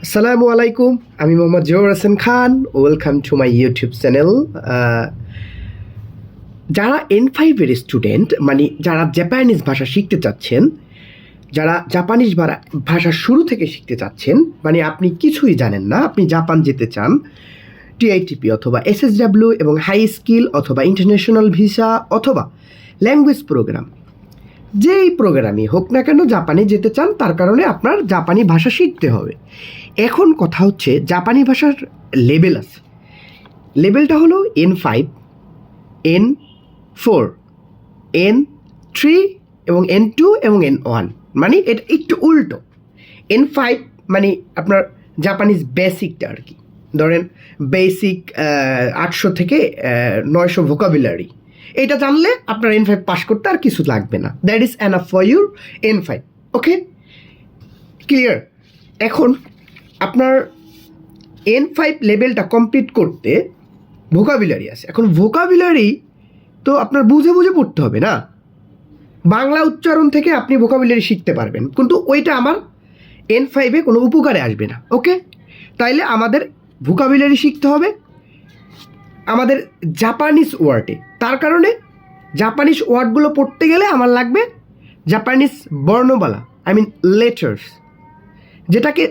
আসসালামু আলাইকুম, আমি Mohammad Zahur Hasan Khan. Welcome to my YouTube channel. যারা N5-এর স্টুডেন্ট, মানে যারা জাপানিজ ভাষা শিখতে চাচ্ছেন, যারা জাপানিজ ভাষা শুরু থেকে শিখতে চাচ্ছেন, মানে আপনি কিছুই জানেন না, আপনি জাপান যেতে চান, TITP অথবা SSW এবং হাই স্কিল অথবা ইন্টারন্যাশনাল ভিসা অথবা ল্যাঙ্গুয়েজ প্রোগ্রাম, যেই প্রোগ্রামই হোক না কেন জাপানে যেতে চান, তার কারণে আপনার জাপানি ভাষা শিখতে হবে। এখন কথা হচ্ছে, জাপানি ভাষার লেভেল আছে। লেভেলটা হলো N5, N4, N3 এবং N2 এবং N1, মানে এটা একটু উল্টো। N5 মানে আপনার জাপানিজ বেসিকটা আর কি, ধরেন বেসিক 800 থেকে 900 ভোকাবুলারি, এটা জানলে আপনার N5 পাস করতে আর কিছু লাগবে না। That is enough for your N5। Okay, clear? এখন আপনার N5 লেভেলটা কমপ্লিট করতে ভোকাবুলারি আছে। এখন ভোকাবুলারি তো আপনার বুঝে বুঝে পড়তে হবে না, বাংলা উচ্চারণ থেকে আপনি ভোকাবুলারি শিখতে পারবেন, কিন্তু ওইটা আমার N5-এ কোনো উপকারে আসবে না। ওকে, তাইলে আমাদের ভোকাবুলারি শিখতে হবে আমাদের জাপানিজ ওয়ার্ডে। তার কারণে জাপানিজ ওয়ার্ডগুলো পড়তে গেলে আমার লাগবে জাপানিজ বর্ণমালা, আই মিন লেটার্স, যেটাকে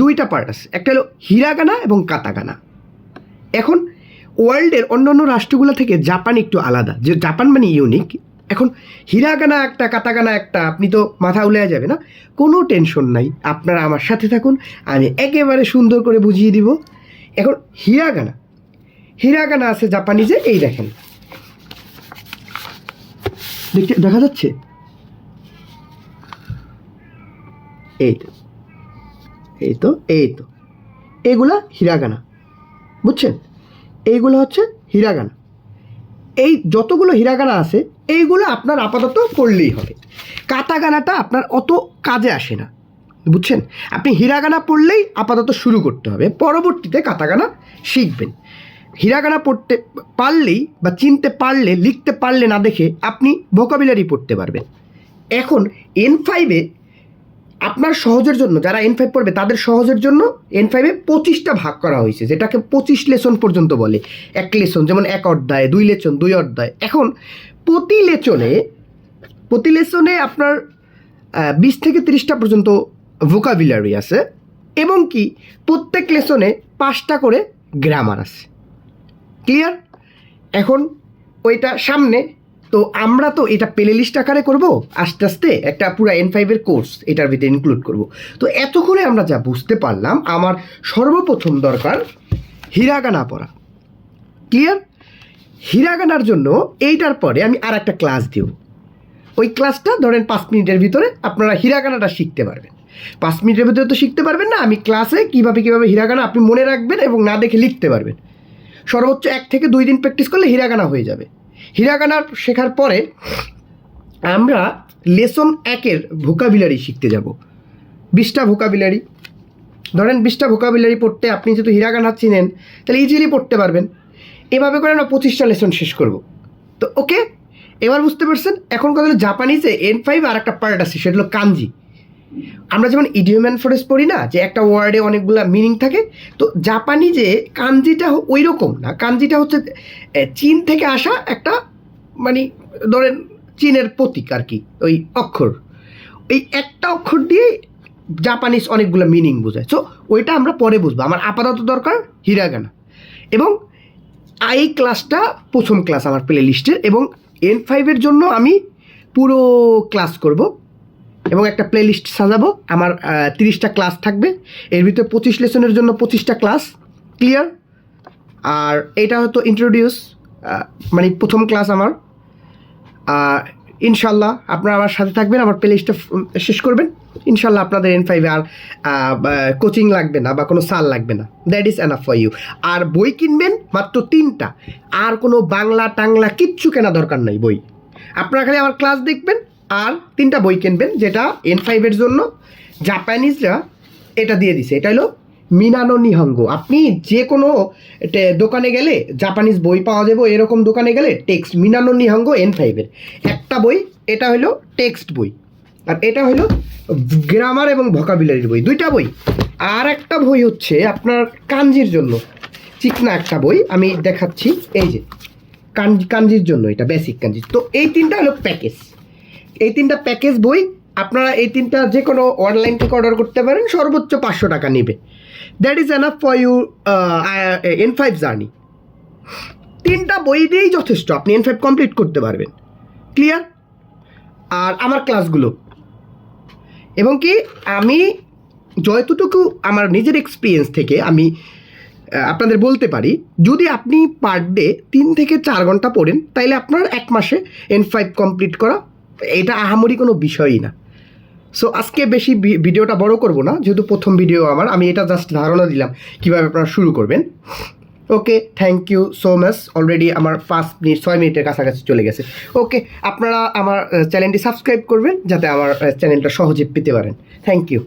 দুইটা পার্ট আছে, একটা হলো হিরাগানা এবং কাতাকানা। এখন ওয়ার্ল্ডের অন্যান্য রাষ্ট্রগুলো থেকে জাপান একটু আলাদা, যে জাপান মানে ইউনিক। এখন হিরাগানা একটা, কাতাকানা একটা, আপনি তো মাথা উলিয়ে যাবে না, কোনো টেনশন নাই, আপনারা আমার সাথে থাকুন, আমি একেবারে সুন্দর করে বুঝিয়ে দিব। এখন হিরাগানা আছে জাপানিজে, এই দেখেন, দেখা যাচ্ছে, এই তো এই তো এই তো এইগুলা হিরাগানা, বুঝছেন? এইগুলো হচ্ছে হিরাগানা। এই যতগুলো হিরাগানা আছে এইগুলো আপনার আপাতত পড়লেই হবে। কাতাগানাটা আপনার অত কাজে আসে না, বুঝছেন? আপনি হিরাগানা পড়লেই আপাতত শুরু করতে হবে, পরবর্তীতে কাতাগানা শিখবেন। হিরাগানা পড়তে পারলেই বা চিনতে পারলে, লিখতে পারলে না দেখে আপনি ভোকাবুলারি পড়তে পারবেন। এখন N5-এ আপনার সহজের জন্য, যারা N5 পড়বে তাদের সহজের জন্য N5-এ 25টা ভাগ করা হয়েছে, যেটাকে 25 লেসন পর্যন্ত বলে। এক লেসন যেমন 1 অধ্যায়, 2 লেসন 2 অধ্যায়। এখন প্রতি লেসনে আপনার 20 থেকে 30টা পর্যন্ত ভোকাবুলারি আছে, এবং কি প্রত্যেক লেসনে 5টা করে গ্রামার আছে। ক্লিয়ার? এখন ওইটা সামনে, তো আমরা তো এটা প্লে লিস্ট আকারে করবো, আস্তে আস্তে একটা পুরো N5-এর কোর্স এটার ভিতরে ইনক্লুড করব। তো এতক্ষণে আমরা যা বুঝতে পারলাম, আমার সর্বপ্রথম দরকার হিরাগানা পড়া। ক্লিয়ার? হিরাগানার জন্য এইটার পরে আমি আর একটা ক্লাস দিব। ওই ক্লাসটা ধরেন 5 মিনিটের ভিতরে আপনারা হিরাগানাটা শিখতে পারবেন। 5 মিনিটের ভিতরে তো শিখতে পারবেন না, আমি ক্লাসে কীভাবে হিরাগানা আপনি মনে রাখবেন এবং না দেখে লিখতে পারবেন। সর্বোচ্চ 1 থেকে 2 দিন প্র্যাকটিস করলে হিরাগানা হয়ে যাবে। হিরাগানা শেখার পরে আমরা লেসন 1-এর ভোকাবুলারি শিখতে যাব। 20টা ভোকাবুলারি, ধরেন 20টা ভোকাবুলারি পড়তে আপনি যেহেতু হিরাগানা চিনেন, তাহলে ইজিলি পড়তে পারবেন। এভাবে করে আমরা 25টা লেসন শেষ করব। তো ওকে, এবার বুঝতে পারছেন। এখন কথা হলো, জাপানিজে N5 আর একটা পার্ট আছে, সেটা হলো কানজি। আমরা যেমন ইডিয়ম অ্যান্ড ফ্রেজ পড়ি না, যে একটা ওয়ার্ডে অনেকগুলো মিনিং থাকে, তো জাপানিজে কানজিটা ওই রকম না। কানজিটা হচ্ছে চীন থেকে আসা একটা, মানে ধরেন চীনের প্রতীক আর কি, ওই অক্ষর, ওই একটা অক্ষর দিয়ে জাপানিজ অনেকগুলো মিনিং বোঝায়। সো ওইটা আমরা পরে বুঝবো, আমার আপাতত দরকার হিরাগানা। এবং এই ক্লাসটা প্রথম ক্লাস আমার প্লে লিস্টের, এবং N5-এর জন্য আমি পুরো ক্লাস করব এবং একটা প্লে লিস্ট সাজাবো। আমার 30টা ক্লাস থাকবে, এর ভিতরে 25 লেসনের জন্য 25টা ক্লাস। ক্লিয়ার? আর এটা হয়তো ইন্ট্রোডিউস, মানে প্রথম ক্লাস আমার। ইনশাল্লাহ আপনারা আমার সাথে থাকবেন, আমার প্লে লিস্টটা শেষ করবেন। ইনশাল্লাহ আপনাদের N5-এ আর কোচিং লাগবে না বা কোনো সাল লাগবে না। That is enough for you. আর বই কিনবেন মাত্র 3টা, আর কোনো বাংলা টাংলা কিচ্ছু কেনা দরকার নাই। বই আপনারা খালি আমার ক্লাস দেখবেন আর 3টা বই কিনবেন, যেটা N5-এর জন্য জাপানিজরা এটা দিয়ে দিছে। এটা হলো মিনানো নিহঙ্গো। আপনি যে কোনো দোকানে গেলে জাপানিজ বই পাওয়া যাবে, এরকম দোকানে গেলে টেক্সট মিনানো নিহঙ্গো N5-এর একটা বই, এটা হলো টেক্সট বই, আর এটা হলো গ্রামার এবং ভোকাবুলারির বই। 2টা বই আর একটা বই হচ্ছে আপনার কাঞ্জির জন্য, চিকনা একটা বই আমি দেখাচ্ছি, এই যে কাঞ্জির জন্য, এটা বেসিক কাঞ্জি। তো এই তিনটা হলো প্যাকেজ, এই তিনটা প্যাকেজ বই আপনারা এই তিনটা যে কোনো অনলাইন থেকে অর্ডার করতে পারেন, সর্বোচ্চ 500 টাকা নেবে। That is enough for you N5 journey. তিনটা বই দিয়েই যথেষ্ট, আপনি N5 কমপ্লিট করতে পারবেন। ক্লিয়ার? আর আমার ক্লাসগুলো এবং কি আমি যতটুকু আমার নিজের এক্সপিরিয়েন্স থেকে আমি আপনাদের বলতে পারি, যদি আপনি পার ডে 3 থেকে 4 ঘন্টা পড়েন, তাইলে আপনার 1 মাসে N5 কমপ্লিট করা এটা আহামরি কোনো বিষয়ই না। সো আজকে বেশি ভিডিওটা বড় করব না, যেহেতু প্রথম ভিডিও আমার, আমি এটা জাস্ট ধারণা দিলাম কীভাবে আপনারা শুরু করবেন। Okay, thank you so much. Already আমার 6 মিনিটের কাছাকাছি চলে গেছে। ওকে, আপনারা আমার চ্যানেলটি সাবস্ক্রাইব করবেন যাতে আমার চ্যানেলটা সহজে পেতে পারেন। Thank you.